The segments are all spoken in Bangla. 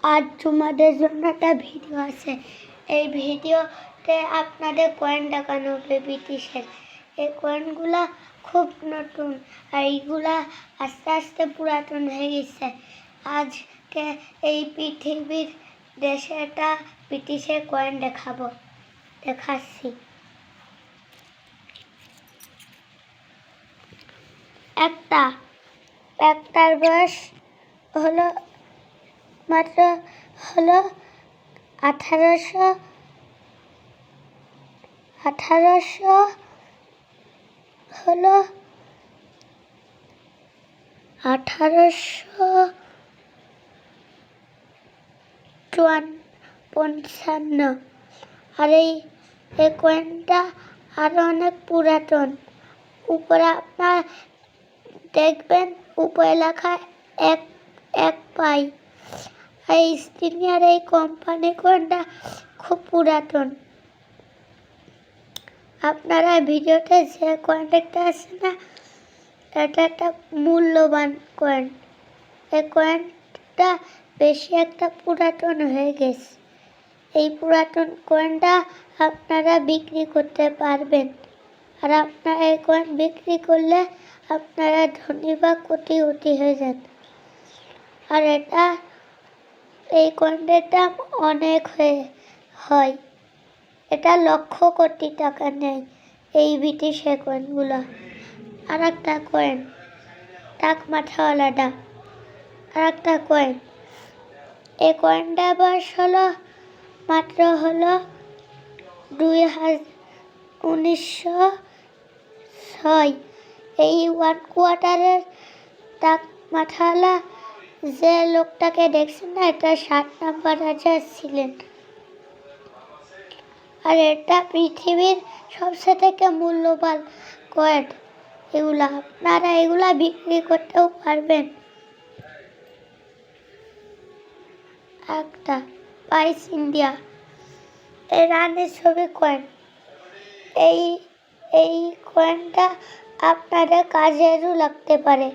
আজ তোমাদের জন্য একটা ভিডিও আছে। এই ভিডিওতে আপনাদের কয়েন দেখানো হবে ব্রিটিশের। এই কয়েনগুলা খুব নতুন, আর এইগুলা আস্তে আস্তে পুরাতন হয়ে গেছে। আজকে এই পৃথিবীর দেশে একটা ব্রিটিশের কয়েন দেখাচ্ছি। একটার বয়স হলো মাত্র 1850 আর এই কয়েনটা আরো অনেক পুরাতন। উপরে আপনার দেখবেন উপরে লেখা এক পাই। এই স্টিনিয়ার এই কোম্পানি কয়েনটা খুব পুরাতন। আপনারা ভিডিওতে যে কয়েন দেখতে আসছে না, এটা একটা মূল্যবান কয়েন। এই কয়েনটা বেশি একটা পুরাতন হয়ে গেছে। এই পুরাতন কয়েনটা আপনারা বিক্রি করতে পারবেন। আর আপনারা এই কয়েন বিক্রি করলে আপনারা ধনী বা কোটিপতি হয়ে যান। আর এই কয়েনের দাম অনেক হয়। এটা লক্ষ কোটি টাকা নেয় এই ব্রিটিশের কয়েনগুলো। আর একটা কয়েন টাক মাথাওয়ালাটা, আর একটা কয়েন। এই কয়েনটা বয়স মাত্র 1906। এই 1 কোয়ার্টারের টাক মাথাওয়ালা যে লোকটাকে দেখছেন না, এটা 7 নম্বর রাজা ছিলেন। আর এটা পৃথিবীর সবচেয়ে থেকে মূল্যবান কয়েন। আপনারা এগুলা বিক্রি করতেও পারবেন। একটা পাইস ইন্ডিয়া, এই রানীর ছবি কয়েন। এই কয়েনটা আপনাদের কাজেরও লাগতে পারে।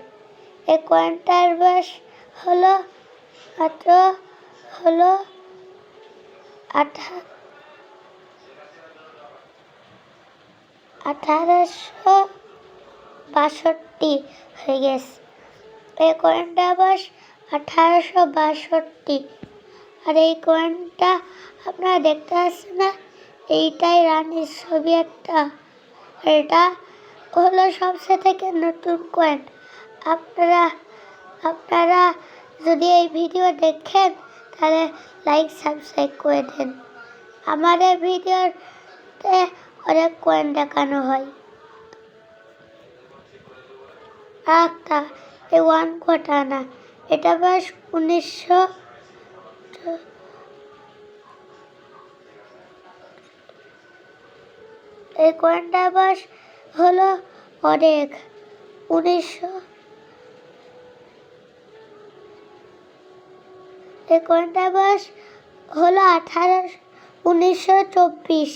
এই কয়েনটার বয়স মাত্র 1862 হয়ে গেছে। এই কয়েনটার বয়স 1862। আর এই কয়েনটা আপনারা দেখতে পাচ্ছেন না, এইটাই রানীর ছবি একটা। এটা সবচেয়ে থেকে নতুন কয়েন। আপনারা যদি এই ভিডিও দেখেন তাহলে লাইক সাবস্ক্রাইব করে দেন। আমাদের ভিডিওতে অনেক কয়েন দেখানো হয়। একটা এই 1 কোয়ার্টার না, এটা বয়স 1900। এই কয়েনটার বয়স অনেক 1900। এই কয়েনটার বয়স 1924।